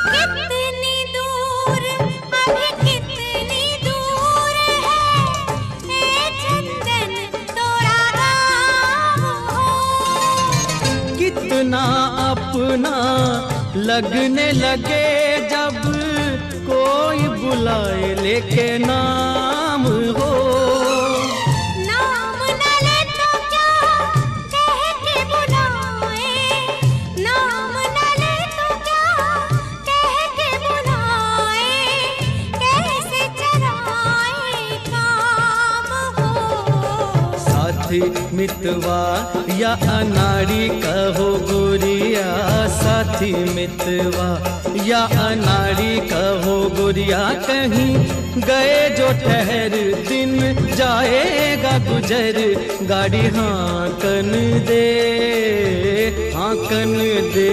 कितनी दूर, अभी कितनी दूर है ए चंदन तोरा गाँव हो। कितना अपना लगने लगे जब कोई बुलाए लेके नाम हो। नाम न ले तो क्या कह के बुलाए, नाम न ले तो क्या कह के बुलाए, कैसे चराए काम हो। साथी मितवा या अनाड़ी कहो गोरिया, साथी मितवा या अनाड़ी कहो गोरिया, कहीं गए जो ठहर दिन जाएगा गुजर, गाड़ी हाँकन दे हाँकन दे।